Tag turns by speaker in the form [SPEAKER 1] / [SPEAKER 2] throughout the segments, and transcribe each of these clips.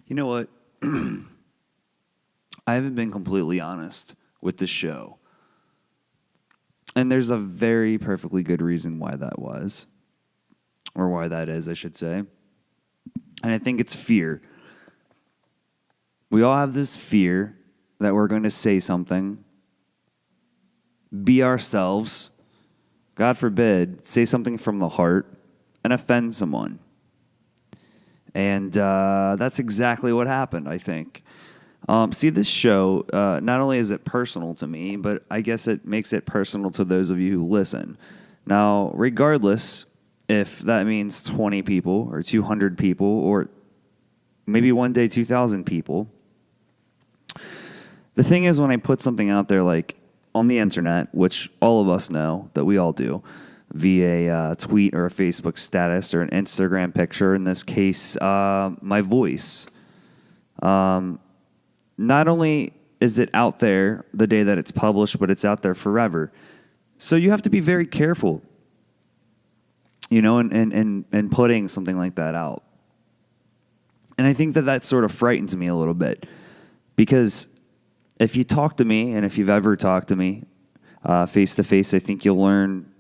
[SPEAKER 1] You know what? I haven't been completely honest with the show. And there's a very perfectly good reason why that was. Or why that is, I should say. And I think it's fear. We all have this fear that we're going to say something, be ourselves, God forbid, say something from the heart, and offend someone. And that's exactly what happened, I think. See, this show, not only is it personal to me, but I guess it makes it personal to those of you who listen. Now, regardless if that means 20 people or 200 people or maybe one day 2,000 people, the thing is when I put something out there like on the internet, which all of us know that we all do, via a tweet or a Facebook status or an Instagram picture, in this case, my voice. Not only is it out there the day that it's published, but it's out there forever. So you have to be very careful, in putting something like that out. And I think that sort of frightens me a little bit. Because if you talk to me, and if you've ever talked to me face to face, I think you'll learn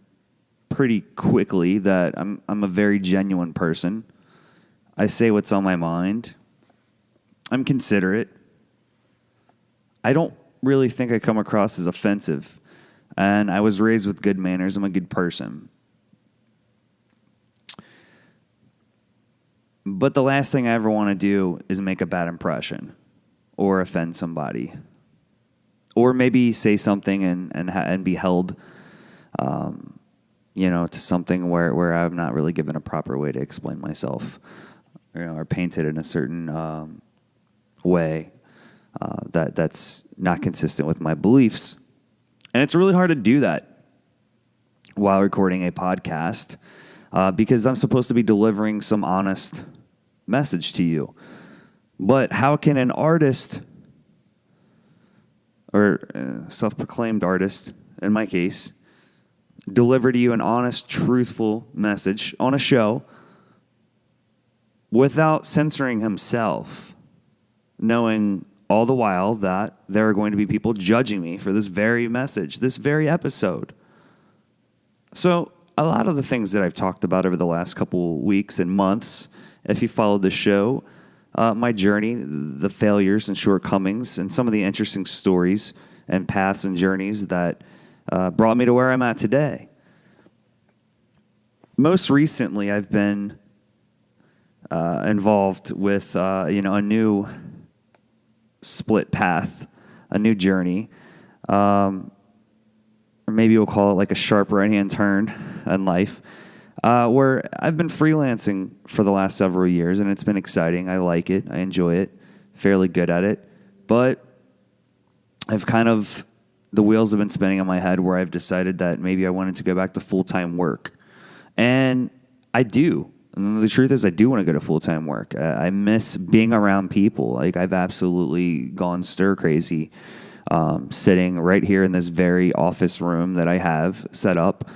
[SPEAKER 1] pretty quickly that I'm a very genuine person. I say what's on my mind. I'm considerate. I don't really think I come across as offensive. And I was raised with good manners. I'm a good person. But the last thing I ever want to do is make a bad impression or offend somebody. Or maybe say something and be held, to something where I'm not really given a proper way to explain myself, or painted in a certain way that's not consistent with my beliefs. And it's really hard to do that while recording a podcast because I'm supposed to be delivering some honest message to you. But how can an artist, or self-proclaimed artist, in my case, deliver to you an honest, truthful message on a show without censoring himself, knowing all the while that there are going to be people judging me for this very message, this very episode? So a lot of the things that I've talked about over the last couple weeks and months, if you followed the show, my journey, the failures and shortcomings, and some of the interesting stories and paths and journeys that brought me to where I'm at today. Most recently, I've been involved with a new split path, a new journey, or maybe we'll call it like a sharp right-hand turn in life. Where I've been freelancing for the last several years, and it's been exciting. I like it. I enjoy it. Fairly good at it. But the wheels have been spinning in my head where I've decided that maybe I wanted to go back to full-time work. And I do. And the truth is I do want to go to full-time work. I miss being around people. Like, I've absolutely gone stir-crazy sitting right here in this very office room that I have set up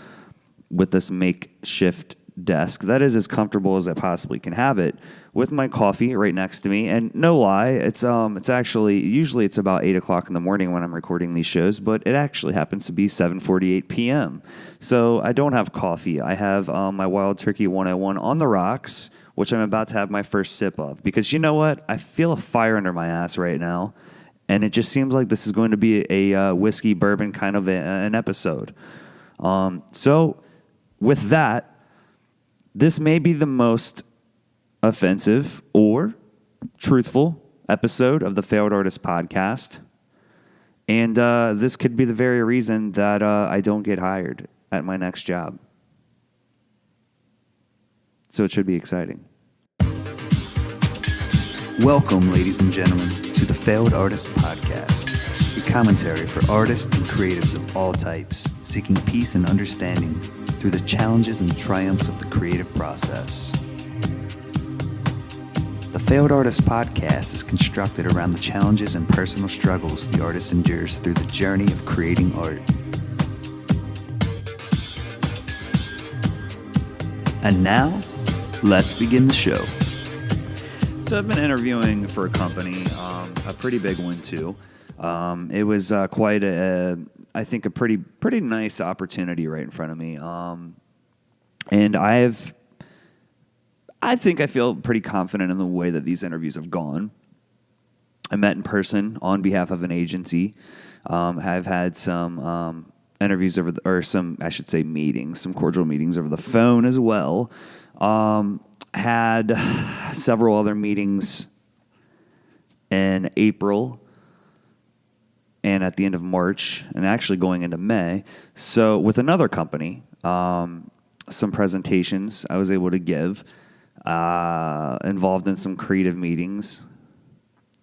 [SPEAKER 1] with this makeshift desk that is as comfortable as I possibly can have it, with my coffee right next to me. And no lie, it's actually, usually it's about 8 o'clock in the morning when I'm recording these shows, but it actually happens to be 7:48 p.m. So I don't have coffee. I have my Wild Turkey 101 on the rocks, which I'm about to have my first sip of. Because you know what? I feel a fire under my ass right now, and it just seems like this is going to be a whiskey bourbon kind of an episode. So with that, this may be the most offensive or truthful episode of the Failed Artist Podcast. And this could be the very reason that I don't get hired at my next job. So it should be exciting. Welcome, ladies and gentlemen, to the Failed Artist Podcast, a commentary for artists and creatives of all types, seeking peace and understanding through the challenges and triumphs of the creative process. The Failed Artist Podcast is constructed around the challenges and personal struggles the artist endures through the journey of creating art. And now, let's begin the show. So I've been interviewing for a company, a pretty big one too. It was quite I think a pretty nice opportunity right in front of me. And I think I feel pretty confident in the way that these interviews have gone. I met in person on behalf of an agency. Have had some interviews I should say meetings, some cordial meetings over the phone as well. Had several other meetings in April and at the end of March and actually going into May. So with another company, some presentations I was able to give, involved in some creative meetings.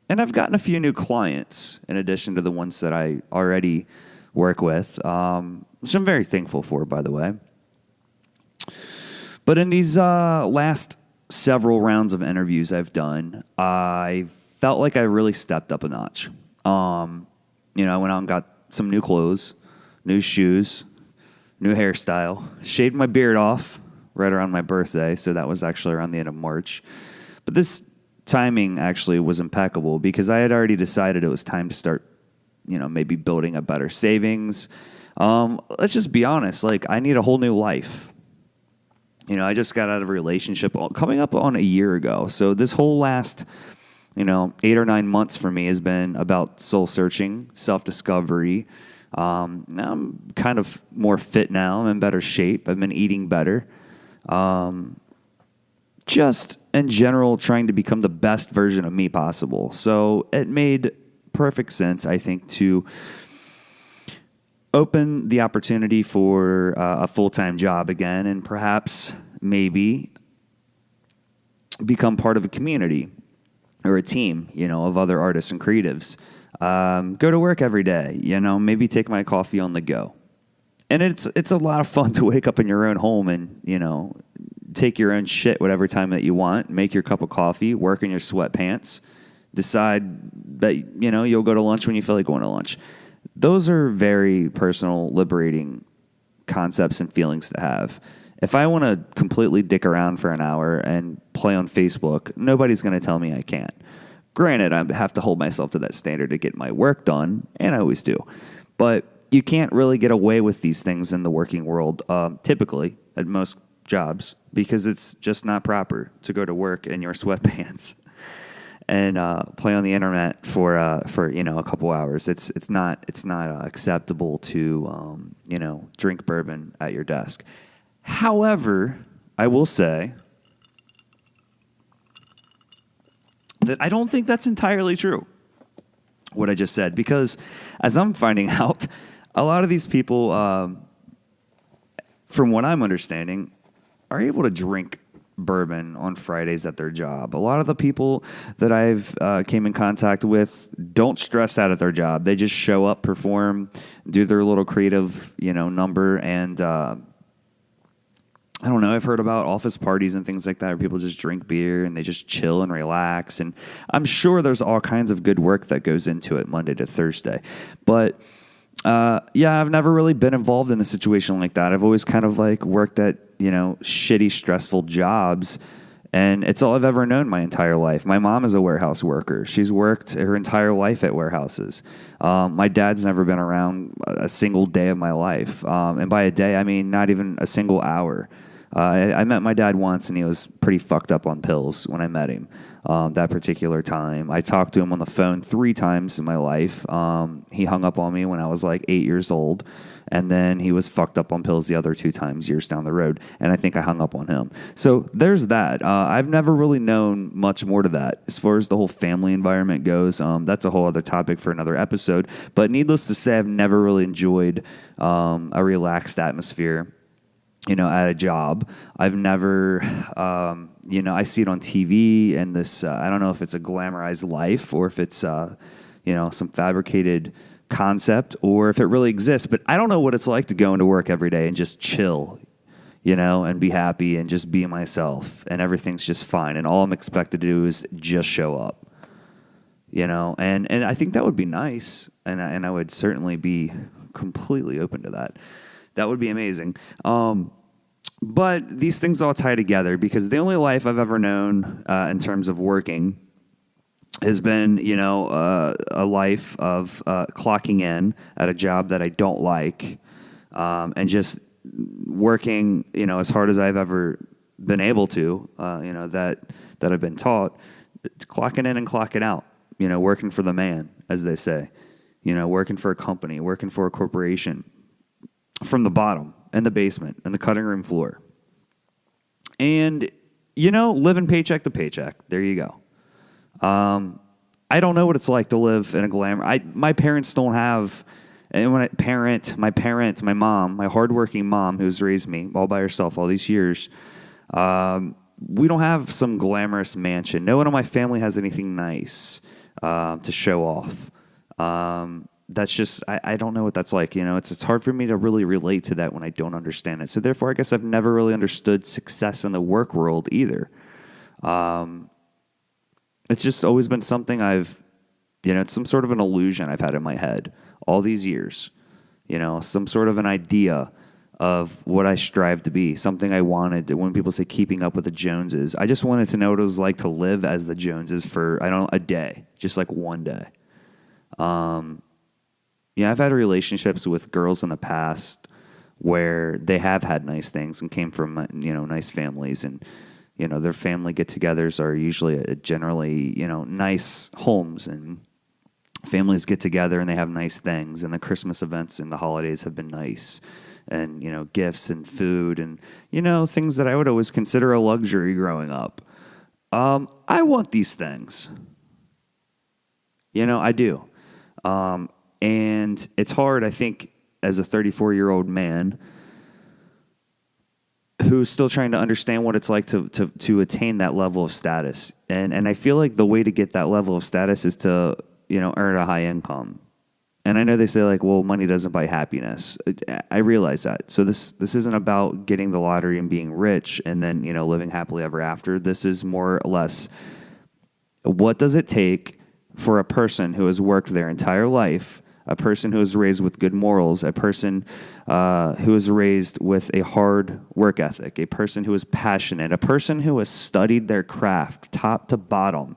[SPEAKER 1] And I've gotten a few new clients in addition to the ones that I already work with, which I'm very thankful for, by the way. But in these last several rounds of interviews I've done, I felt like I really stepped up a notch. I went out and got some new clothes, new shoes, new hairstyle, shaved my beard off right around my birthday, so that was actually around the end of March. But this timing actually was impeccable because I had already decided it was time to start, maybe building a better savings. Let's just be honest, I need a whole new life. I just got out of a relationship coming up on a year ago. So this whole last, 8 or 9 months for me has been about soul searching, self-discovery. I'm kind of more fit now. I'm in better shape. I've been eating better. Just in general, trying to become the best version of me possible. So it made perfect sense, I think, to open the opportunity for a full-time job again and perhaps maybe become part of a community or a team, of other artists and creatives. Go to work every day, maybe take my coffee on the go. And it's a lot of fun to wake up in your own home and, take your own shit whatever time that you want, make your cup of coffee, work in your sweatpants, decide that, you'll go to lunch when you feel like going to lunch. Those are very personal, liberating concepts and feelings to have. If I want to completely dick around for an hour and play on Facebook, nobody's going to tell me I can't. Granted, I have to hold myself to that standard to get my work done, and I always do. But you can't really get away with these things in the working world, typically, at most jobs, because it's just not proper to go to work in your sweatpants and play on the internet for a couple hours. It's not acceptable to drink bourbon at your desk. However, I will say that I don't think that's entirely true, what I just said, because as I'm finding out, a lot of these people, from what I'm understanding, are able to drink bourbon on Fridays at their job. A lot of the people that I've came in contact with don't stress out at their job. They just show up, perform, do their little creative, number, and I don't know. I've heard about office parties and things like that where people just drink beer and they just chill and relax. And I'm sure there's all kinds of good work that goes into it Monday to Thursday. But I've never really been involved in a situation like that. I've always kind of worked at, shitty, stressful jobs. And it's all I've ever known my entire life. My mom is a warehouse worker. She's worked her entire life at warehouses. My dad's never been around a single day of my life. And by a day, I mean not even a single hour. I met my dad once, and he was pretty fucked up on pills when I met him that particular time. I talked to him on the phone 3 times in my life. He hung up on me when I was 8 years old, and then he was fucked up on pills the other 2 times years down the road, and I think I hung up on him. So there's that. I've never really known much more to that. As far as the whole family environment goes, that's a whole other topic for another episode. But needless to say, I've never really enjoyed a relaxed atmosphere at a job. I've never, I see it on TV and this, I don't know if it's a glamorized life or if it's, some fabricated concept or if it really exists, but I don't know what it's like to go into work every day and just chill, and be happy and just be myself and everything's just fine. And all I'm expected to do is just show up, and I think that would be nice. And I would certainly be completely open to that. That would be amazing. But these things all tie together because the only life I've ever known in terms of working has been, a life of clocking in at a job that I don't like, and just working, as hard as I've ever been able to, that I've been taught, clocking in and clocking out, working for the man, as they say, working for a company, working for a corporation, from the bottom and the basement and the cutting room floor. And, living paycheck to paycheck. There you go. I don't know what it's like to live in a glamour. My parents don't have, and when my mom, my hardworking mom who's raised me all by herself all these years, we don't have some glamorous mansion. No one in my family has anything nice to show off. That's just, I don't know what that's like. It's hard for me to really relate to that when I don't understand it. So therefore, I guess I've never really understood success in the work world either. It's just always been something it's some sort of an illusion I've had in my head all these years. Some sort of an idea of what I strive to be, something I wanted. When people say keeping up with the Joneses, I just wanted to know what it was like to live as the Joneses for, a day, just like one day. I've had relationships with girls in the past where they have had nice things and came from, nice families, and their family get-togethers are usually generally, nice homes, and families get together and they have nice things, and the Christmas events and the holidays have been nice, and, gifts and food and, things that I would always consider a luxury growing up. I want these things. I do. And it's hard, I think, as a 34-year-old man who's still trying to understand what it's like to attain that level of status. And I feel like the way to get that level of status is to, earn a high income. And I know they say, like, well, money doesn't buy happiness. I realize that. So this isn't about getting the lottery and being rich and then, living happily ever after. This is more or less, what does it take for a person who has worked their entire life, a person who is raised with good morals, a person who is raised with a hard work ethic, a person who is passionate, a person who has studied their craft top to bottom,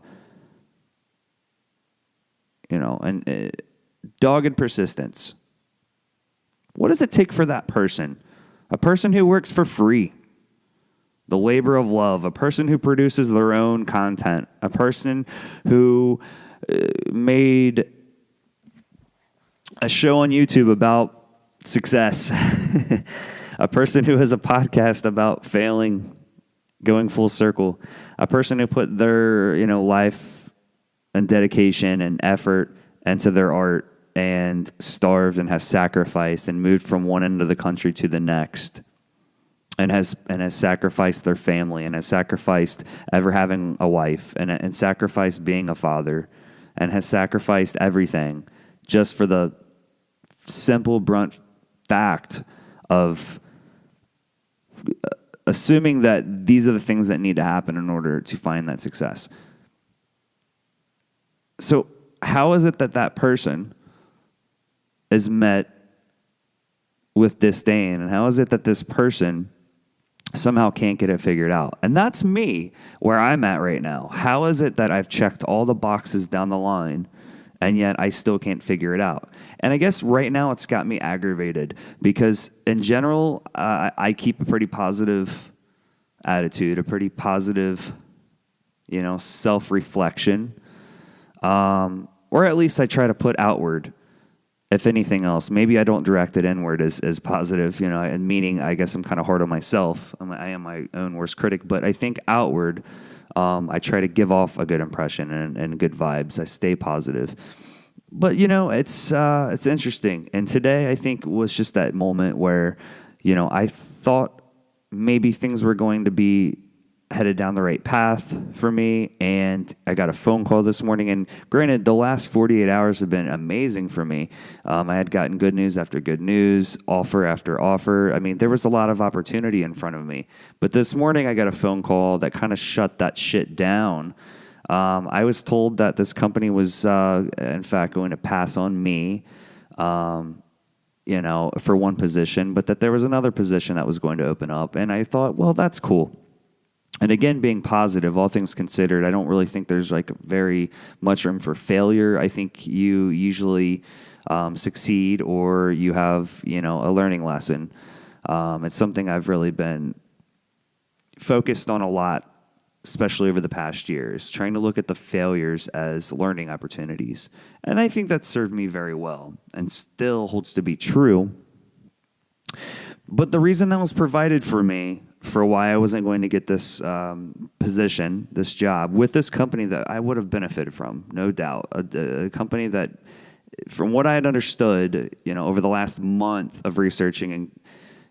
[SPEAKER 1] and dogged persistence. What does it take for that person? A person who works for free, the labor of love, a person who produces their own content, a person who made a show on YouTube about success, a person who has a podcast about failing, going full circle, a person who put their, life and dedication and effort into their art and starved and has sacrificed and moved from one end of the country to the next, and has sacrificed their family, and has sacrificed ever having a wife, and sacrificed being a father, and has sacrificed everything just for the simple, blunt fact of assuming that these are the things that need to happen in order to find that success. So how is it that person is met with disdain? And how is it that this person somehow can't get it figured out? And that's me, where I'm at right now. How is it that I've checked all the boxes down the line, and yet I still can't figure it out? And I guess right now it's got me aggravated because in general, I keep a pretty positive attitude, a pretty positive, self-reflection. Or at least I try to put outward, if anything else. Maybe I don't direct it inward as positive, and meaning I guess I'm kind of hard on myself. I am my own worst critic, but I think outward, I try to give off a good impression and good vibes. I stay positive. But, it's interesting. And today I think was just that moment where, I thought maybe things were going to be headed down the right path for me, and I got a phone call this morning, and granted, the last 48 hours have been amazing for me. I had gotten good news after good news, offer after offer. I mean, there was a lot of opportunity in front of me, but this morning I got a phone call that kind of shut that shit down. I was told that this company was, in fact, going to pass on me, for one position, but that there was another position that was going to open up, and I thought, well, that's cool. And again, being positive, all things considered, I don't really think there's like very much room for failure. I think you usually succeed, or you have, a learning lesson. It's something I've really been focused on a lot, especially over the past years, trying to look at the failures as learning opportunities. And I think that served me very well and still holds to be true. But the reason that was provided for me for why I wasn't going to get this position, this job with this company that I would have benefited from, no doubt. A company that, from what I had understood, over the last month of researching and,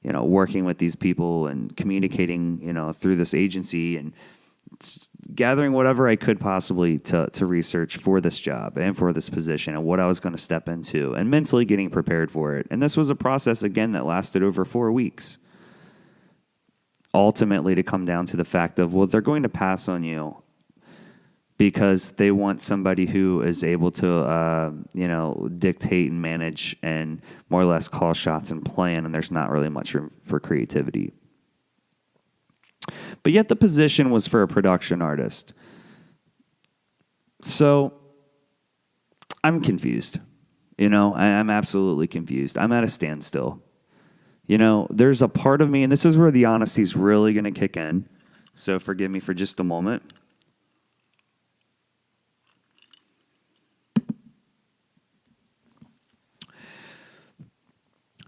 [SPEAKER 1] working with these people and communicating, through this agency and gathering whatever I could possibly to research for this job and for this position and what I was going to step into and mentally getting prepared for it. And this was a process, again, that lasted over 4 weeks. Ultimately to come down to the fact of, well, they're going to pass on you because they want somebody who is able to, dictate and manage and more or less call shots and plan, and there's not really much room for creativity. But yet the position was for a production artist. So I'm confused. I'm absolutely confused. I'm at a standstill. There's a part of me, and this is where the honesty is really going to kick in. So forgive me for just a moment.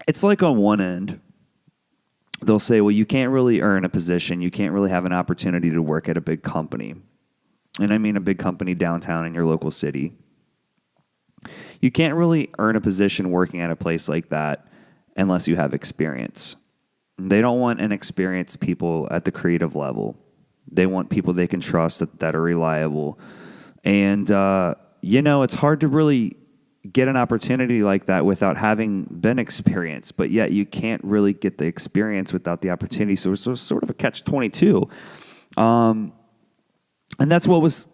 [SPEAKER 1] It's like on one end, they'll say, well, you can't really earn a position. You can't really have an opportunity to work at a big company. And I mean a big company downtown in your local city. You can't really earn a position working at a place like that unless you have experience. They don't want inexperienced people at the creative level. They want people they can trust that are reliable. And, it's hard to really get an opportunity like that without having been experienced, but yet you can't really get the experience without the opportunity. So it's sort of a catch-22. And that's what was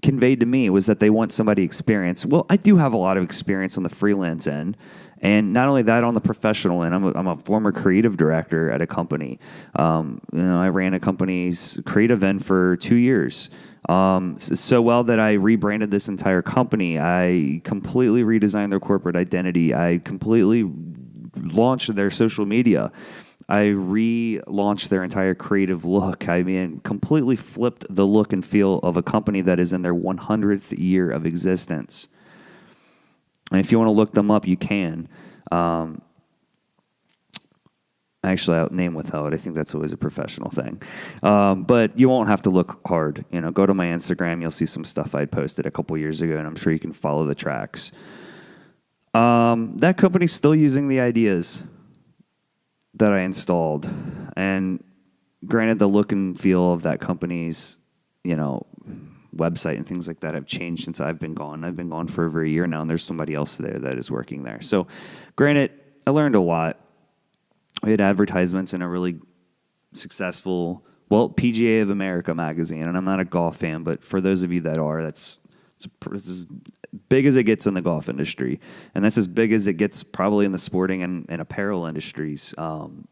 [SPEAKER 1] conveyed to me, was that they want somebody experienced. Well, I do have a lot of experience on the freelance end. And not only that, on the professional end, I'm a former creative director at a company. I ran a company's creative end for 2 years. So well that I rebranded this entire company. I completely redesigned their corporate identity. I completely launched their social media. I relaunched their entire creative look. I mean, completely flipped the look and feel of a company that is in their 100th year of existence. And if you want to look them up, you can. Actually, I'll name withheld. I think that's always a professional thing. But you won't have to look hard. Go to my Instagram. You'll see some stuff I'd posted a couple years ago, and I'm sure you can follow the tracks. That company's still using the ideas that I installed. And granted, the look and feel of that company's, website and things like that have changed since I've been gone. I've been gone for over a year now, and there's somebody else there that is working there. So granted, I learned a lot. We had advertisements in a really successful, PGA of America magazine, and I'm not a golf fan, but for those of you that are, it's as big as it gets in the golf industry, and that's as big as it gets probably in the sporting and apparel industries. Talking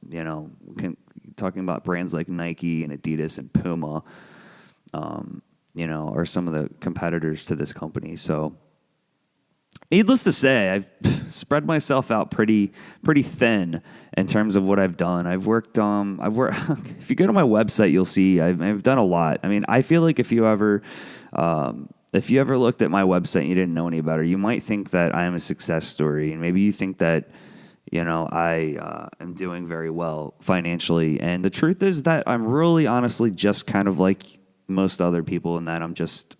[SPEAKER 1] about brands like Nike and Adidas and Puma, are some of the competitors to this company. So needless to say, I've spread myself out pretty thin in terms of what I've done. I've worked. If you go to my website, you'll see I've done a lot. I mean, I feel like if you ever looked at my website and you didn't know any better, you might think that I am a success story, and maybe you think that I am doing very well financially. And the truth is that I'm really, honestly, just kind of like most other people in that I'm just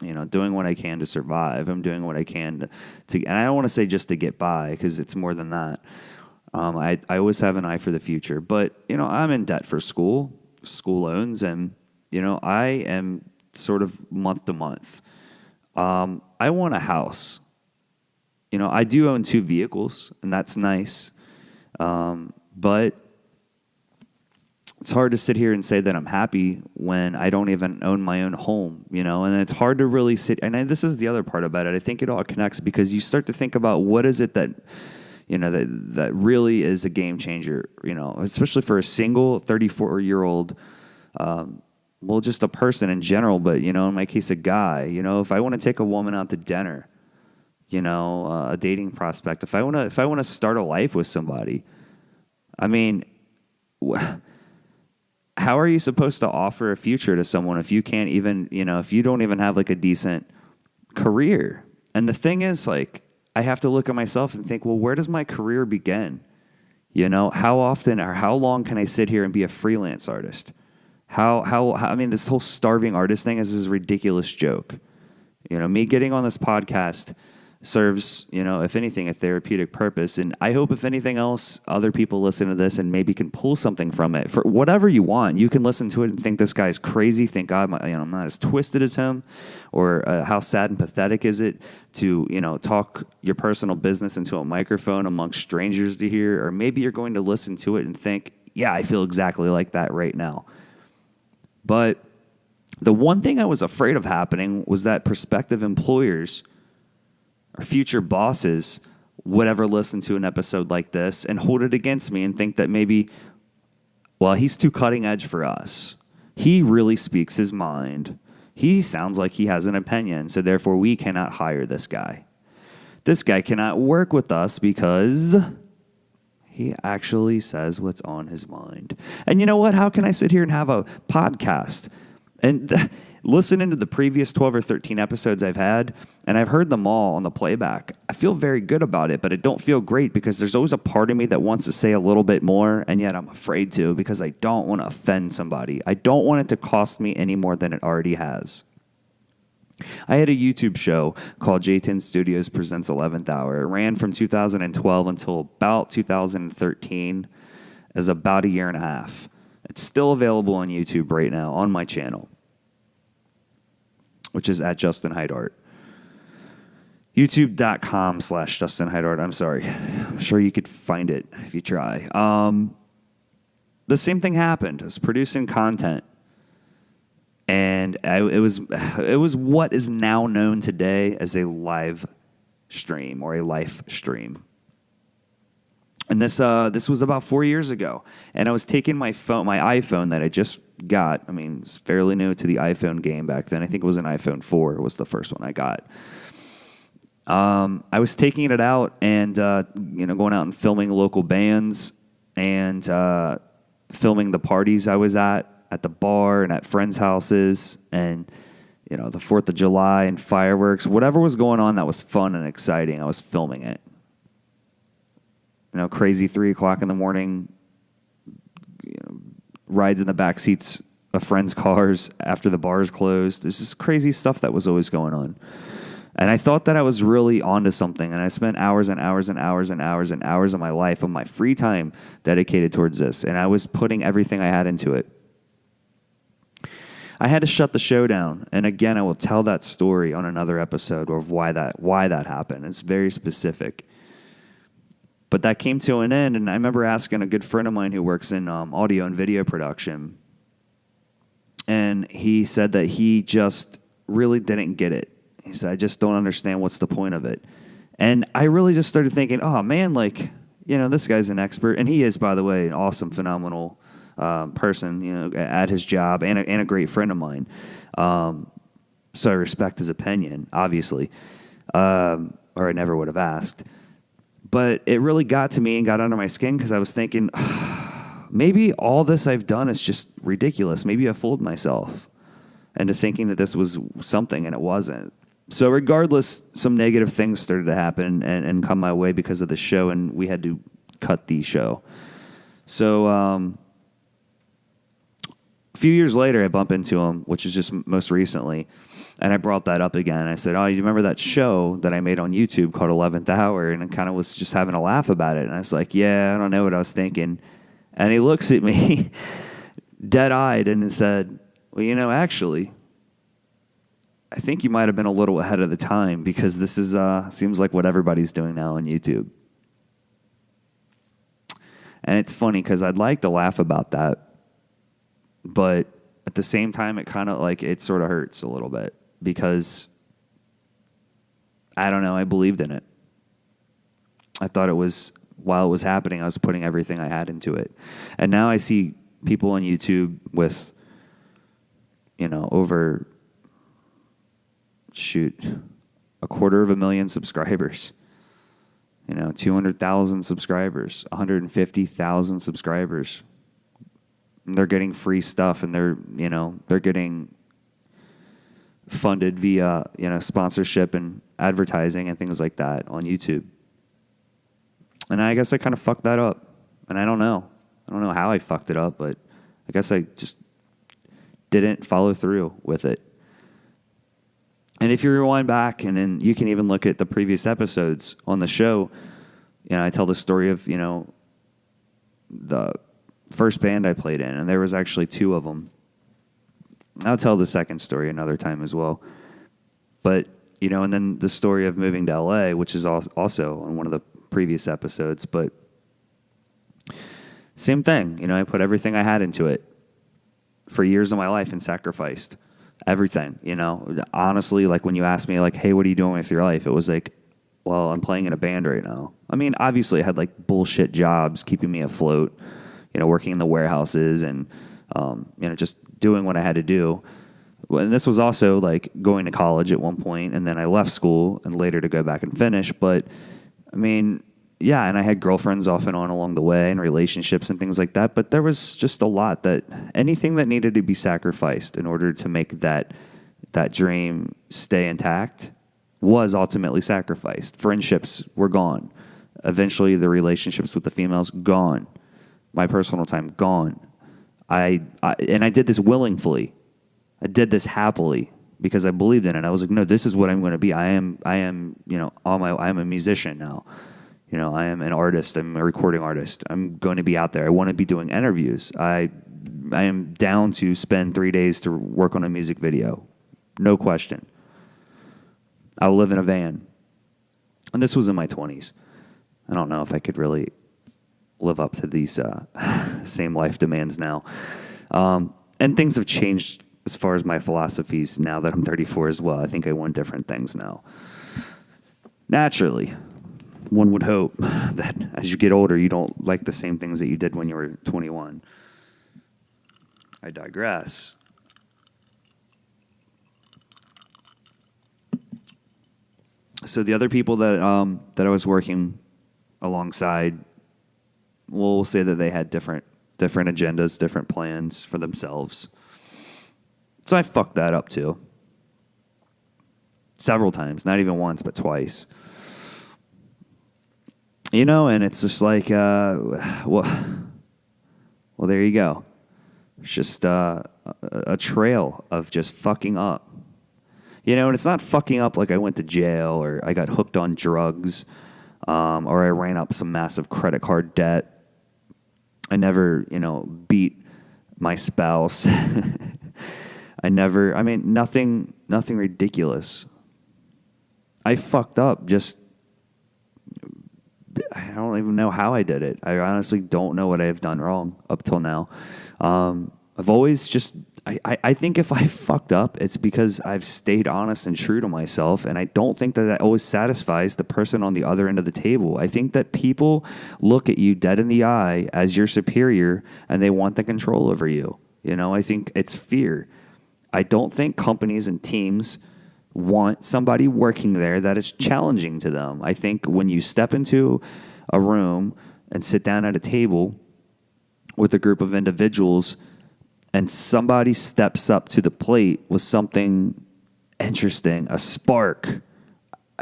[SPEAKER 1] doing what I can to survive. I'm doing what I can to, and I don't want to say just to get by, because it's more than that. I always have an eye for the future, but I'm in debt for school loans, and I am sort of month to month. I want a house. I do own 2 vehicles, and that's nice, but it's hard to sit here and say that I'm happy when I don't even own my own home, and it's hard to really sit. And this is the other part about it. I think it all connects, because you start to think about what is it that, that really is a game changer, especially for a single 34-year-old well, just a person in general, but, in my case, a guy, if I want to take a woman out to dinner, a dating prospect, if I want to start a life with somebody, I mean, how are you supposed to offer a future to someone if you can't even, if you don't even have like a decent career? And the thing is, like, I have to look at myself and think, well, where does my career begin? How often or how long can I sit here and be a freelance artist? I mean, this whole starving artist thing is a ridiculous joke. Me getting on this podcast serves, if anything, a therapeutic purpose. And I hope, if anything else, other people listen to this and maybe can pull something from it. For whatever you want, you can listen to it and think this guy's crazy, think, God, I'm not as twisted as him, or how sad and pathetic is it to, talk your personal business into a microphone amongst strangers to hear, or maybe you're going to listen to it and think, yeah, I feel exactly like that right now. But the one thing I was afraid of happening was that prospective employers or future bosses would ever listen to an episode like this and hold it against me and think that maybe, well, he's too cutting edge for us. He really speaks his mind. He sounds like he has an opinion, so therefore we cannot hire this guy. This guy cannot work with us because he actually says what's on his mind. And you know what? How can I sit here and have a podcast and listen into the previous 12 or 13 episodes I've had, and I've heard them all on the playback? I feel very good about it, but I don't feel great because there's always a part of me that wants to say a little bit more, and yet I'm afraid to because I don't want to offend somebody. I don't want it to cost me any more than it already has. I had a YouTube show called J10 Studios Presents 11th Hour. It ran from 2012 until about 2013. It was about a year and a half. It's still available on YouTube right now on my channel, which is at Justin Heidart. YouTube.com/Justin Heidart. I'm sorry. I'm sure you could find it if you try. The same thing happened. I was producing content. And it was what is now known today as a live stream or a life stream. And this was about 4 years ago. And I was taking my iPhone that I just got. I mean, it's fairly new to the iPhone game back then. I think it was an iPhone 4 was the first one I got. I was taking it out and going out and filming local bands and filming the parties I was at the bar and at friends' houses, and the 4th of July and fireworks, whatever was going on that was fun and exciting, I was filming it. Crazy 3 o'clock in the morning, rides in the back seats of friends' cars after the bars closed. There's this crazy stuff that was always going on. And I thought that I was really onto something, and I spent hours and hours and hours and hours and hours of my life, of my free time, dedicated towards this, and I was putting everything I had into it. I had to shut the show down, and again, I will tell that story on another episode of why that happened. It's very specific. But that came to an end, and I remember asking a good friend of mine who works in audio and video production, and he said that he just really didn't get it. He said, I just don't understand what's the point of it. And I really just started thinking, oh man, this guy's an expert, and he is, by the way, an awesome, phenomenal person, at his job, and a great friend of mine. So I respect his opinion, obviously, or I never would have asked. But it really got to me and got under my skin because I was thinking, maybe all this I've done is just ridiculous. Maybe I fooled myself into thinking that this was something, and it wasn't. So regardless, some negative things started to happen and come my way because of the show, and we had to cut the show. So a few years later, I bump into him, which is just most recently, and I brought that up again. I said, oh, you remember that show that I made on YouTube called 11th Hour? And I kind of was just having a laugh about it. And I was like, yeah, I don't know what I was thinking. And he looks at me dead-eyed and said, well, actually, I think you might have been a little ahead of the time because this is seems like what everybody's doing now on YouTube. And it's funny because I'd like to laugh about that, but at the same time, it sort of hurts a little bit because, I don't know, I believed in it. I thought while it was happening, I was putting everything I had into it. And now I see people on YouTube with over, shoot, 250,000 subscribers. 200,000 subscribers, 150,000 subscribers. And they're getting free stuff, and they're getting funded via, sponsorship and advertising and things like that on YouTube. And I guess I kind of fucked that up. And I don't know how I fucked it up, but I guess I just didn't follow through with it. And if you rewind back, and then you can even look at the previous episodes on the show, I tell the story of, the first band I played in, and there was actually two of them. I'll tell the second story another time as well. But, and then the story of moving to LA, which is also on one of the previous episodes. But same thing, I put everything I had into it for years of my life and sacrificed everything, Honestly, like when you ask me, like, hey, what are you doing with your life? It was like, well, I'm playing in a band right now. I mean, obviously I had like bullshit jobs keeping me afloat, working in the warehouses and, just doing what I had to do. And this was also like going to college at one point, and then I left school and later to go back and finish. But I mean, yeah, and I had girlfriends off and on along the way and relationships and things like that. But there was just a lot anything that needed to be sacrificed in order to make that dream stay intact was ultimately sacrificed. Friendships were gone. Eventually, the relationships with the females, gone. My personal time, gone. I did this willingly. I did this happily because I believed in it. I was like, no, this is what I'm going to be. I am, I'm a musician now. I am an artist. I'm a recording artist. I'm going to be out there. I want to be doing interviews. I am down to spend 3 days to work on a music video. No question. I will live in a van. And this was in my 20s. I don't know if I could really live up to these same life demands now. And things have changed as far as my philosophies now that I'm 34 as well. I think I want different things now. Naturally, one would hope that as you get older, you don't like the same things that you did when you were 21. I digress. So the other people that I was working alongside, we'll say that they had different agendas, different plans for themselves. So I fucked that up too. Several times, not even once, but twice. And it's just like, well, there you go. It's just a trail of just fucking up. And it's not fucking up like I went to jail or I got hooked on drugs or I ran up some massive credit card debt. I never, beat my spouse. Nothing ridiculous. I fucked up just, I don't even know how I did it. I honestly don't know what I have done wrong up till now. I've always just, I think if I fucked up, it's because I've stayed honest and true to myself, and I don't think that always satisfies the person on the other end of the table. I think that people look at you dead in the eye as your superior, and they want the control over you. I think it's fear. I don't think companies and teams want somebody working there that is challenging to them. I think when you step into a room and sit down at a table with a group of individuals and somebody steps up to the plate with something interesting, a spark,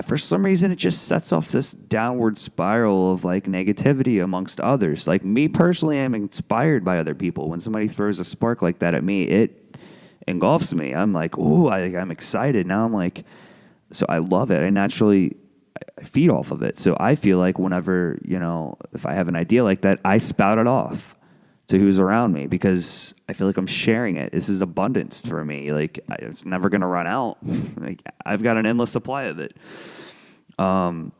[SPEAKER 1] for some reason it just sets off this downward spiral of like negativity amongst others. Like me personally, I'm inspired by other people. When somebody throws a spark like that at me, it engulfs me. I'm like, ooh, I'm excited. Now I'm like, so I love it. I feed off of it. So I feel like whenever, if I have an idea like that, I spout it off to who's around me because I feel like I'm sharing it. This is abundance for me. Like it's never going to run out. Like I've got an endless supply of it. So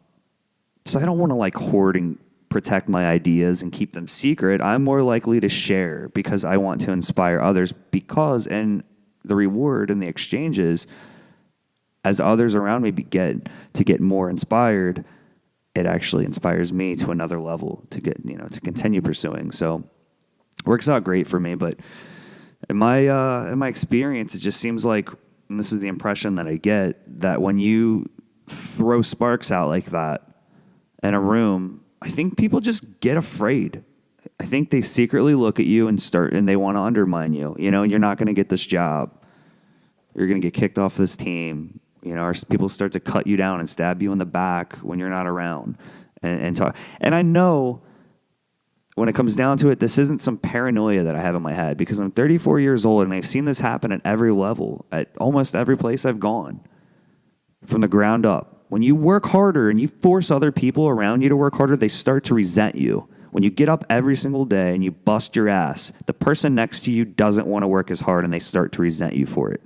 [SPEAKER 1] I don't want to like hoard and protect my ideas and keep them secret. I'm more likely to share because I want to inspire others and the reward and the exchanges as others around me get more inspired, it actually inspires me to another level to get, to continue pursuing. So works out great for me, but In my experience, it just seems like, and this is the impression that I get, that when you throw sparks out like that in a room, I think people just get afraid. I think they secretly look at you and they want to undermine you. You know, you're not going to get this job. You're going to get kicked off this team. You know, or people start to cut you down and stab you in the back when you're not around and talk. And I know when it comes down to it, this isn't some paranoia that I have in my head, because I'm 34 years old and I've seen this happen at every level, at almost every place I've gone, from the ground up. When you work harder and you force other people around you to work harder, they start to resent you. When you get up every single day and you bust your ass, the person next to you doesn't want to work as hard and they start to resent you for it.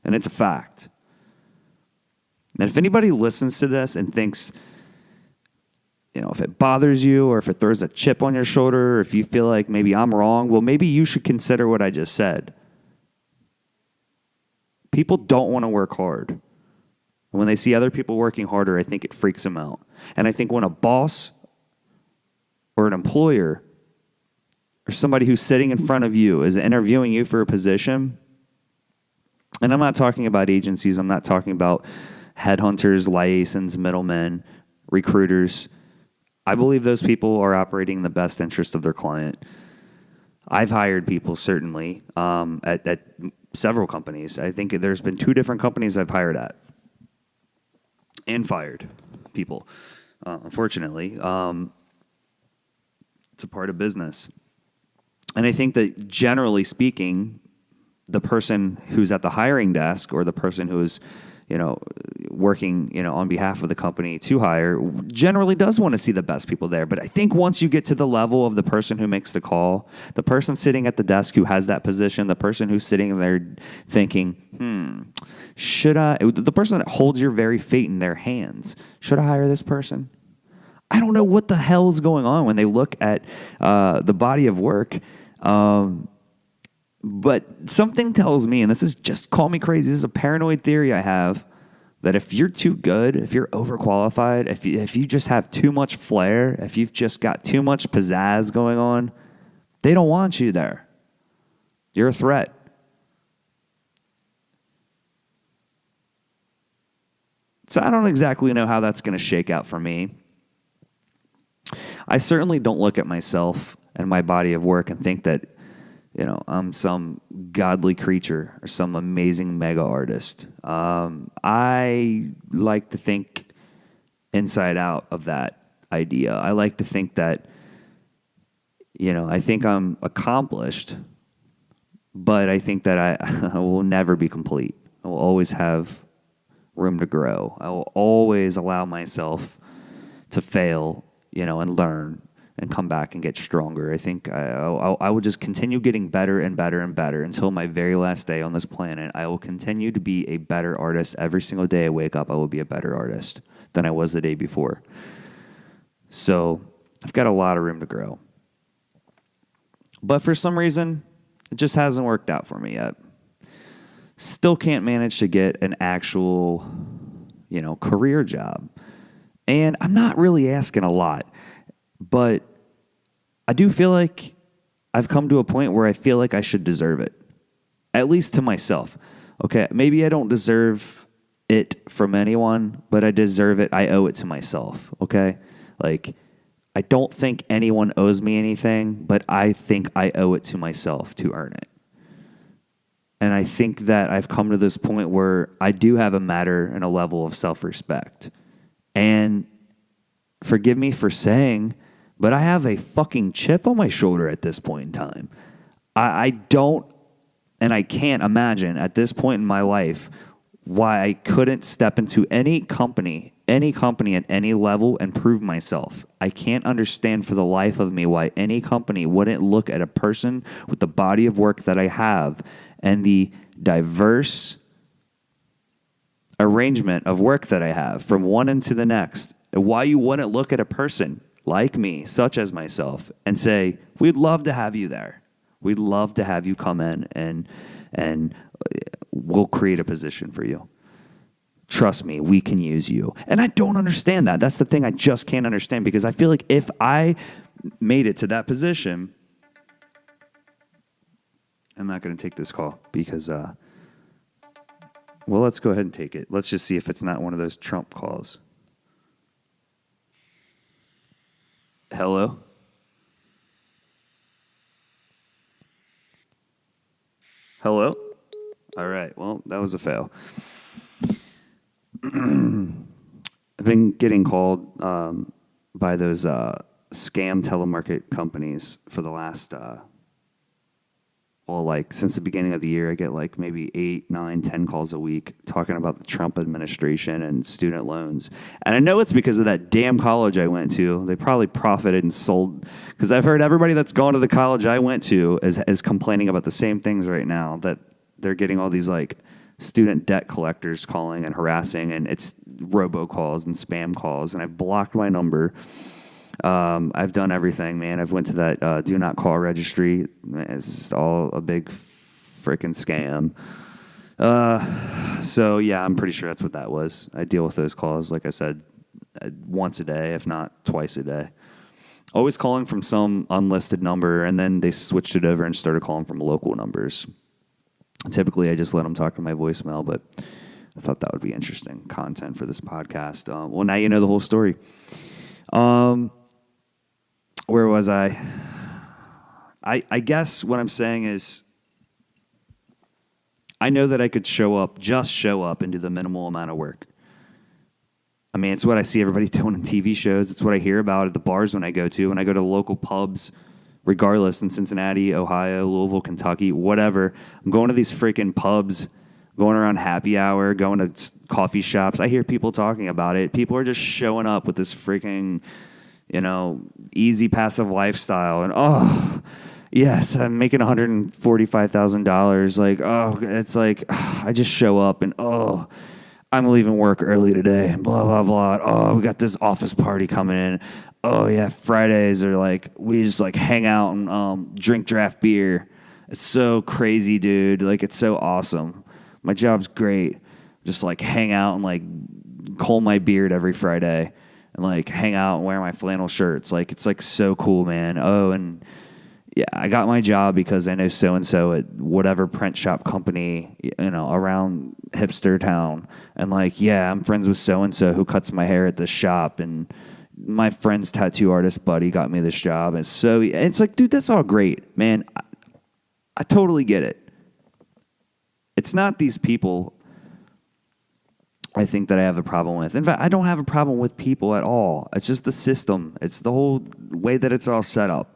[SPEAKER 1] And it's a fact. And if anybody listens to this and thinks, you know, if it bothers you or if it throws a chip on your shoulder, or if you feel like maybe I'm wrong, well, maybe you should consider what I just said. People don't want to work hard. And when they see other people working harder, I think it freaks them out. And I think when a boss or an employer or somebody who's sitting in front of you is interviewing you for a position, and I'm not talking about agencies, I'm not talking about headhunters, licensed middlemen, recruiters. I believe those people are operating in the best interest of their client. I've hired people, certainly, at several companies. I think there's been 2 different companies I've hired at and fired people, unfortunately. It's a part of business. And I think that, generally speaking, the person who's at the hiring desk or the person who is, you know, working, you know, on behalf of the company to hire generally does want to see the best people there. But I think once you get to the level of the person who makes the call, the person sitting at the desk who has that position, the person who's sitting there thinking, should I, the person that holds your very fate in their hands, should I hire this person? I don't know what the hell is going on when they look at the body of work. But something tells me, and this is just, call me crazy, this is a paranoid theory I have, that if you're too good, if you're overqualified, if you just have too much flair, if you've just got too much pizzazz going on, they don't want you there. You're a threat. So I don't exactly know how that's going to shake out for me. I certainly don't look at myself and my body of work and think that, you know, I'm some godly creature or some amazing mega artist. I like to think inside out of that idea. I like to think that, you know, I think I'm accomplished, but I think that I will never be complete. I will always have room to grow. I will always allow myself to fail, you know, and learn and come back and get stronger. I think I will just continue getting better and better and better until my very last day on this planet. I will continue to be a better artist. Every single day I wake up, I will be a better artist than I was the day before. So I've got a lot of room to grow. But for some reason, it just hasn't worked out for me yet. Still can't manage to get an actual, you know, career job. And I'm not really asking a lot. But I do feel like I've come to a point where I feel like I should deserve it, at least to myself. Okay, maybe I don't deserve it from anyone, but I deserve it. I owe it to myself, okay? Like, I don't think anyone owes me anything, but I think I owe it to myself to earn it. And I think that I've come to this point where I do have a matter and a level of self-respect. And forgive me for saying, but I have a fucking chip on my shoulder at this point in time. I don't, and I can't imagine at this point in my life why I couldn't step into any company at any level and prove myself. I can't understand for the life of me why any company wouldn't look at a person with the body of work that I have and the diverse arrangement of work that I have from one end to the next. Why you wouldn't look at a person like me, such as myself, and say, we'd love to have you there. We'd love to have you come in and we'll create a position for you. Trust me, we can use you. And I don't understand that. That's the thing I just can't understand, because I feel like if I made it to that position, I'm not going to take this call because, well, let's go ahead and take it. Let's just see if it's not one of those Trump calls. Hello? Hello? All right. Well, that was a fail. I've been getting called by those scam telemarket companies for the last, since the beginning of the year. I get like maybe 8, 9, 10 calls a week talking about the Trump administration and student loans. And I know it's because of that damn college I went to. They probably profited and sold, because I've heard everybody that's gone to the college I went to is complaining about the same things right now, that they're getting all these like student debt collectors calling and harassing, and it's robocalls and spam calls, and I've blocked my number. I've done everything, man. I've went to that do not call registry. It's just all a big freaking scam. So yeah, I'm pretty sure that's what that was. I deal with those calls, like I said, once a day, if not twice a day. Always calling from some unlisted number, and then they switched it over and started calling from local numbers. Typically, I just let them talk to my voicemail, but I thought that would be interesting content for this podcast. Well, now you know the whole story. Where was I? I guess what I'm saying is I know that I could show up and do the minimal amount of work. I mean, it's what I see everybody doing in TV shows. It's what I hear about at the bars when I go to the local pubs, regardless, in Cincinnati, Ohio, Louisville, Kentucky, whatever. I'm going to these freaking pubs, going around happy hour, going to coffee shops. I hear people talking about it. People are just showing up with this freaking, easy passive lifestyle. And, oh, yes, I'm making $145,000. Like, oh, it's like, I just show up and, oh, I'm leaving work early today and blah, blah, blah. Oh, we got this office party coming in. Oh, yeah, Fridays are like, we just like hang out and drink draft beer. It's so crazy, dude. Like, it's so awesome. My job's great. Just like hang out and like comb my beard every Friday and like hang out and wear my flannel shirts. Like, it's like so cool, man. Oh, and yeah, I got my job because I know so-and-so at whatever print shop company, around hipster town. And like, yeah, I'm friends with so-and-so who cuts my hair at the shop, and my friend's tattoo artist buddy got me this job. And so it's like, dude, that's all great, man. I totally get it. It's not these people I think that I have a problem with. In fact, I don't have a problem with people at all. It's just the system. It's the whole way that it's all set up.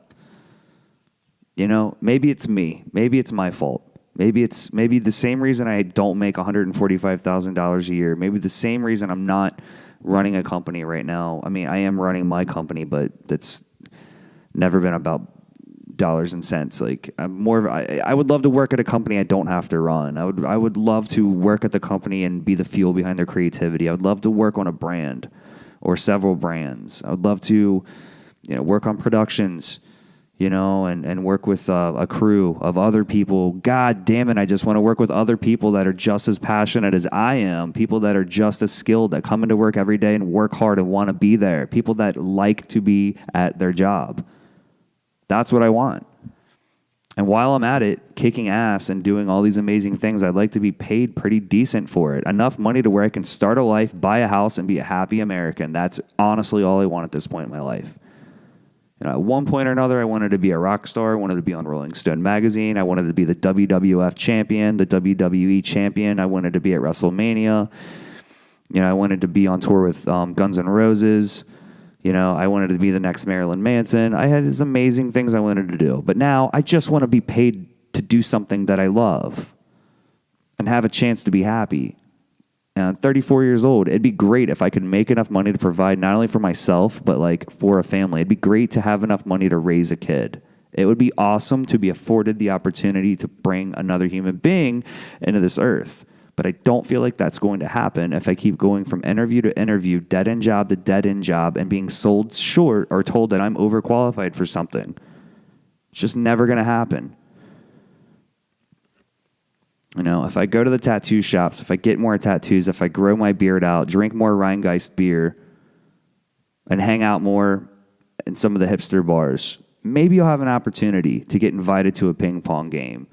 [SPEAKER 1] Maybe it's me. Maybe it's my fault. Maybe the same reason I don't make $145,000 a year. Maybe the same reason I'm not running a company right now. I mean, I am running my company, but that's never been about dollars and cents. Like, I would love to work at a company I don't have to run. I would love to work at the company and be the fuel behind their creativity. I would love to work on a brand or several brands. I would love to, work on productions, and work with a crew of other people. God damn it, I just want to work with other people that are just as passionate as I am, people that are just as skilled, that come into work every day and work hard and want to be there, people that like to be at their job. That's what I want. And while I'm at it, kicking ass and doing all these amazing things, I'd like to be paid pretty decent for it. Enough money to where I can start a life, buy a house, and be a happy American. That's honestly all I want at this point in my life. At one point or another, I wanted to be a rock star. I wanted to be on Rolling Stone magazine. I wanted to be the WWF champion, the WWE champion. I wanted to be at WrestleMania. I wanted to be on tour with Guns N' Roses. I wanted to be the next Marilyn Manson. I had these amazing things I wanted to do. But now I just want to be paid to do something that I love and have a chance to be happy. And I'm 34 years old. It'd be great if I could make enough money to provide not only for myself, but like for a family. It'd be great to have enough money to raise a kid. It would be awesome to be afforded the opportunity to bring another human being into this earth. But I don't feel like that's going to happen if I keep going from interview to interview, dead-end job to dead-end job, and being sold short or told that I'm overqualified for something. It's just never going to happen. If I go to the tattoo shops, if I get more tattoos, if I grow my beard out, drink more Rheingeist beer, and hang out more in some of the hipster bars, maybe I'll have an opportunity to get invited to a ping pong game.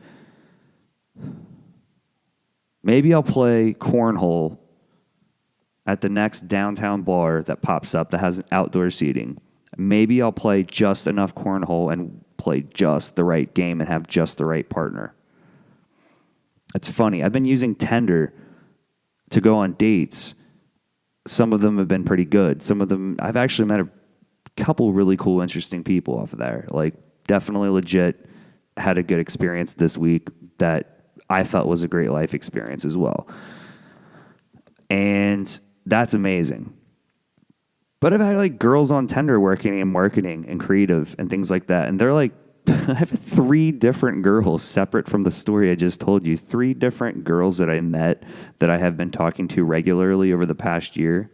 [SPEAKER 1] Maybe I'll play cornhole at the next downtown bar that pops up that has outdoor seating. Maybe I'll play just enough cornhole and play just the right game and have just the right partner. It's funny. I've been using Tinder to go on dates. Some of them have been pretty good. Some of them, I've actually met a couple really cool, interesting people off of there. Like, definitely legit, had a good experience this week that I felt was a great life experience as well. And that's amazing. But I've had like girls on Tinder working in marketing and creative and things like that. And they're like, I have 3 different girls separate from the story I just told you. 3 different girls that I met that I have been talking to regularly over the past year.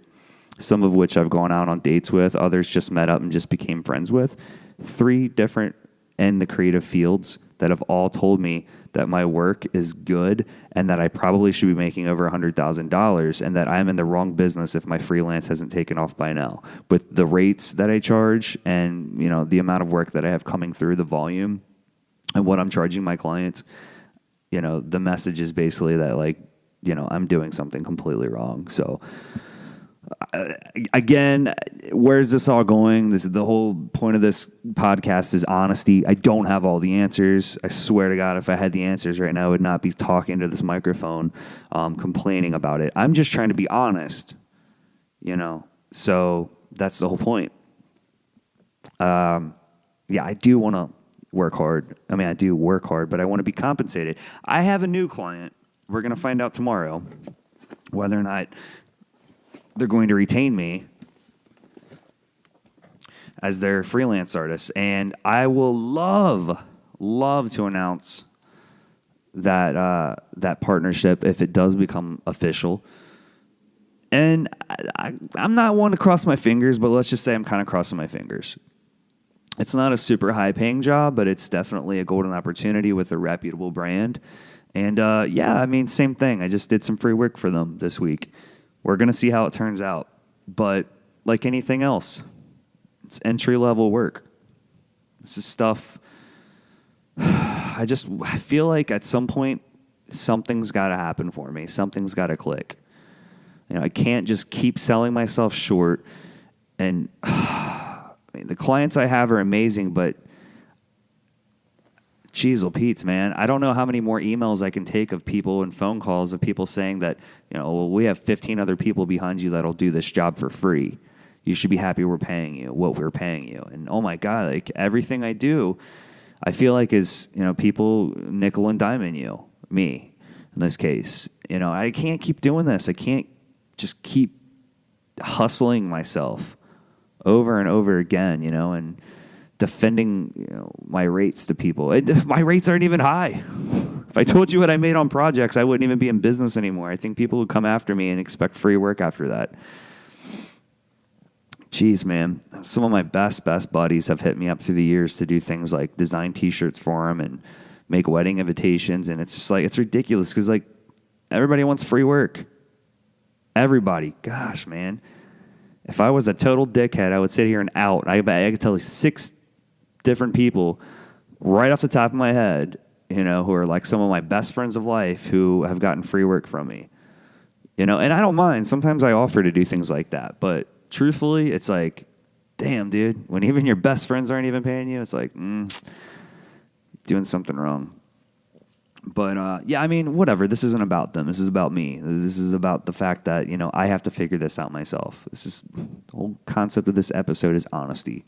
[SPEAKER 1] Some of which I've gone out on dates with. Others just met up and just became friends with. 3 different in the creative fields that have all told me that my work is good and that I probably should be making over $100,000 and that I'm in the wrong business if my freelance hasn't taken off by now. With the rates that I charge and, you know, the amount of work that I have coming through, the volume and what I'm charging my clients, you know, the message is basically that, like, you know, I'm doing something completely wrong. So again, where's this all going? This is the whole point of this podcast is honesty. I don't have all the answers. I swear to God, if I had the answers right now, I would not be talking to this microphone, complaining about it. I'm just trying to be honest, you know. So that's the whole point. Yeah, I do want to work hard. I mean, I do work hard, but I want to be compensated. I have a new client. We're going to find out tomorrow whether or not they're going to retain me as their freelance artist. And I will love to announce that that partnership if it does become official. And I'm not one to cross my fingers, but let's just say I'm kind of crossing my fingers. It's not a super high-paying job, but it's definitely a golden opportunity with a reputable brand. And yeah, I mean, same thing. I just did some free work for them this week. We're going to see how it turns out. But like anything else, it's entry-level work. This is stuff. I feel like at some point, something's got to happen for me. Something's got to click. You know, I can't just keep selling myself short. And I mean, the clients I have are amazing, but geez, Pete's, man, I don't know how many more emails I can take of people and phone calls of people saying that, you know, well, we have 15 other people behind you that'll do this job for free. You should be happy we're paying you what we're paying you. And oh my God, like everything I do, I feel like is, you know, people nickel and diming you, me in this case. You know, I can't keep doing this. I can't just keep hustling myself over and over again, you know, and defending, you know, my rates to people. My rates aren't even high. If I told you what I made on projects, I wouldn't even be in business anymore. I think people would come after me and expect free work after that. Jeez, man. Some of my best buddies have hit me up through the years to do things like design T-shirts for them and make wedding invitations. And it's just like, it's ridiculous because, like, everybody wants free work. Everybody. Gosh, man. If I was a total dickhead, I would sit here and out. I could tell you 6 different people right off the top of my head, you know, who are like some of my best friends of life who have gotten free work from me. You know, and I don't mind. Sometimes I offer to do things like that. But truthfully, it's like, damn, dude, when even your best friends aren't even paying you, it's like, doing something wrong. But, yeah, I mean, whatever. This isn't about them. This is about me. This is about the fact that, you know, I have to figure this out myself. The whole concept of this episode is honesty.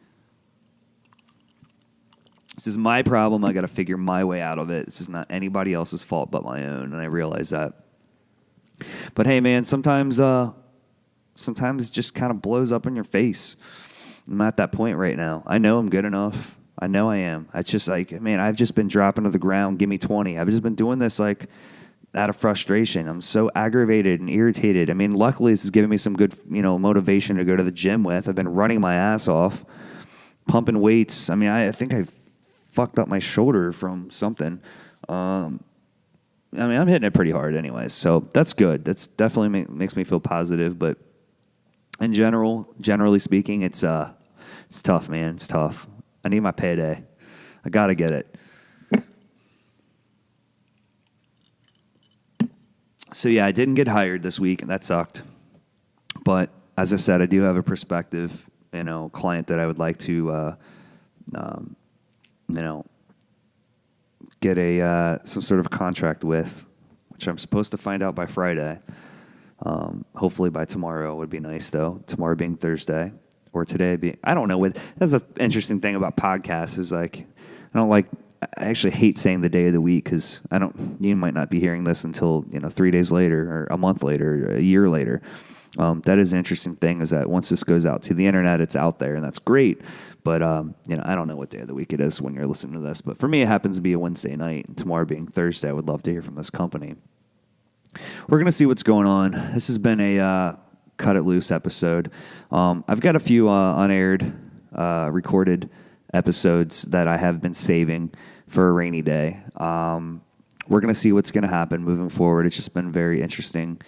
[SPEAKER 1] This is my problem. I got to figure my way out of it. This is not anybody else's fault but my own, and I realize that. But hey, man, sometimes it just kind of blows up in your face. I'm at that point right now. I know I'm good enough. I know I am. It's just like, man, I've just been dropping to the ground. Give me 20. I've just been doing this like out of frustration. I'm so aggravated and irritated. I mean, luckily this is giving me some good, you know, motivation to go to the gym with. I've been running my ass off, pumping weights. I mean, I think I've fucked up my shoulder from something. I mean, I'm hitting it pretty hard anyways, so that's good. That's definitely makes me feel positive, but in generally speaking, it's tough, man. It's tough. I need my payday. I got to get it. So yeah, I didn't get hired this week, and that sucked. But as I said, I do have a prospective, client that I would like to, you know, get a some sort of contract with, which I'm supposed to find out by Friday. Hopefully by tomorrow would be nice, though. Tomorrow being Thursday, or today being, I don't know. That's the interesting thing about podcasts is like, I actually hate saying the day of the week because you might not be hearing this until 3 days later, or a month later, or a year later. That is an interesting thing is that once this goes out to the internet, it's out there, and that's great. But I don't know what day of the week it is when you're listening to this. But for me, it happens to be a Wednesday night, and tomorrow being Thursday, I would love to hear from this company. We're going to see what's going on. This has been a Cut It Loose episode. I've got a few unaired, recorded episodes that I have been saving for a rainy day. We're going to see what's going to happen moving forward. It's just been very interesting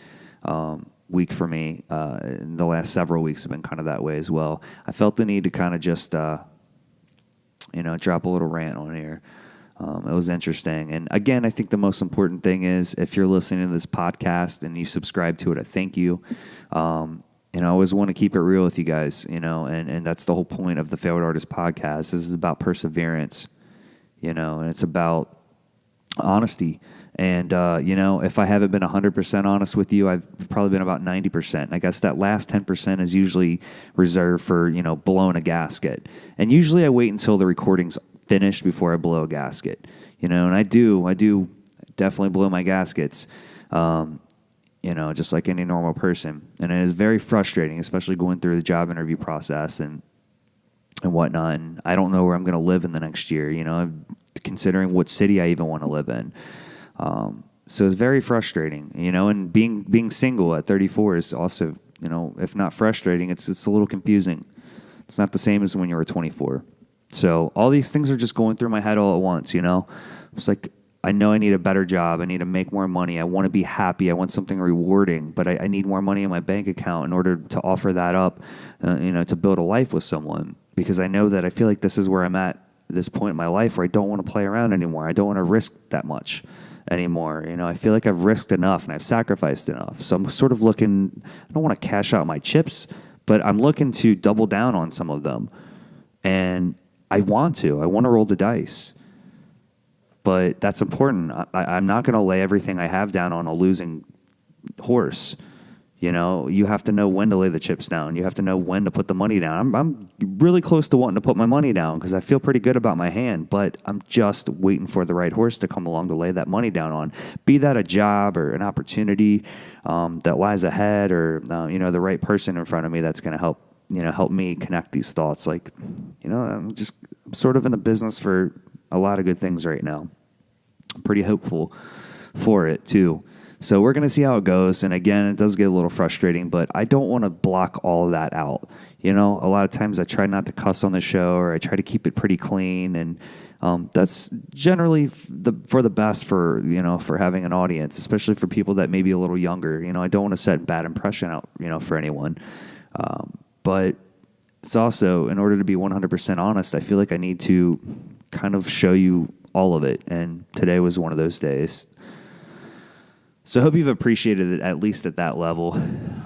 [SPEAKER 1] week for me. The last several weeks have been kind of that way as well. I felt the need to kind of just, drop a little rant on here. It was interesting. And again, I think the most important thing is if you're listening to this podcast and you subscribe to it, I thank you. I always want to keep it real with you guys, and that's the whole point of the Failed Artist podcast. This is about perseverance, and it's about honesty. And, if I haven't been 100% honest with you, I've probably been about 90%. I guess that last 10% is usually reserved for, blowing a gasket. And usually I wait until the recording's finished before I blow a gasket, and I do definitely blow my gaskets, just like any normal person. And it is very frustrating, especially going through the job interview process and whatnot. And I don't know where I'm going to live in the next year, considering what city I even want to live in. So it's very frustrating, and being single at 34 is also, if not frustrating, it's a little confusing. It's not the same as when you were 24. So all these things are just going through my head all at once, It's like, I know I need a better job. I need to make more money. I want to be happy. I want something rewarding, but I need more money in my bank account in order to offer that up, to build a life with someone. Because I know that I feel like this is where I'm at this point in my life where I don't want to play around anymore. I don't want to risk that much anymore. I feel like I've risked enough and I've sacrificed enough. So I'm sort of looking, I don't want to cash out my chips, but I'm looking to double down on some of them. And I want to roll the dice. But that's important. I'm not going to lay everything I have down on a losing horse. You have to know when to lay the chips down. You have to know when to put the money down. I'm really close to wanting to put my money down because I feel pretty good about my hand, but I'm just waiting for the right horse to come along to lay that money down on. Be that a job or an opportunity that lies ahead, or the right person in front of me that's going to help me connect these thoughts. Like, I'm sort of in the business for a lot of good things right now. I'm pretty hopeful for it too. So we're going to see how it goes. And again, it does get a little frustrating, but I don't want to block all of that out. A lot of times I try not to cuss on the show, or I try to keep it pretty clean. And that's generally for the best for having an audience, especially for people that may be a little younger. I don't want to set a bad impression out, for anyone. But it's also, in order to be 100% honest, I feel like I need to kind of show you all of it. And today was one of those days. So I hope you've appreciated it, at least at that level.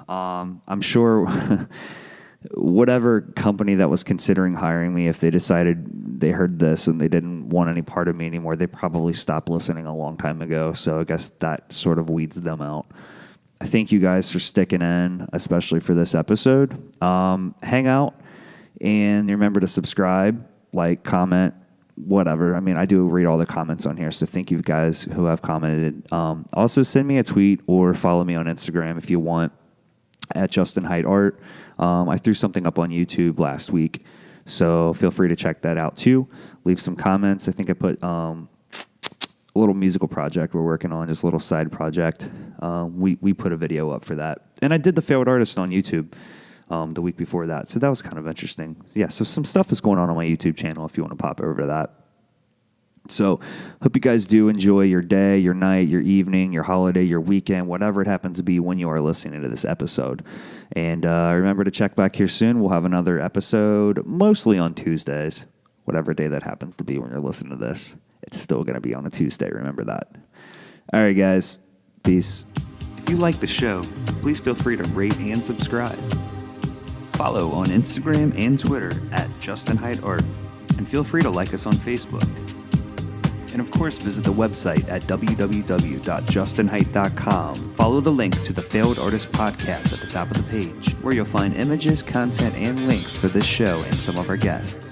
[SPEAKER 1] I'm sure whatever company that was considering hiring me, if they decided they heard this and they didn't want any part of me anymore, they probably stopped listening a long time ago. So I guess that sort of weeds them out. I thank you guys for sticking in, especially for this episode. Hang out and remember to subscribe, like, comment, whatever. I mean, I do read all the comments on here, so thank you guys who have commented. Also, send me a tweet or follow me on Instagram if you want, at Justin Height Art. I threw something up on YouTube last week, so feel free to check that out too. Leave some comments. I think I put a little musical project we're working on, just a little side project. We put a video up for that. And I did the Failed Artist on YouTube the week before that. So that was kind of interesting. So some stuff is going on my YouTube channel if you want to pop over to that. So hope you guys do enjoy your day, your night, your evening, your holiday, your weekend, whatever it happens to be when you are listening to this episode. And remember to check back here soon. We'll have another episode, mostly on Tuesdays, whatever day that happens to be when you're listening to this. It's still going to be on a Tuesday. Remember that. All right, guys. Peace. If you like the show, please feel free to rate and subscribe. Follow on Instagram and Twitter at Justin Height Art, and feel free to like us on Facebook. And of course, visit the website at www.justinheight.com. Follow the link to the Failed Artist Podcast at the top of the page, where you'll find images, content, and links for this show and some of our guests.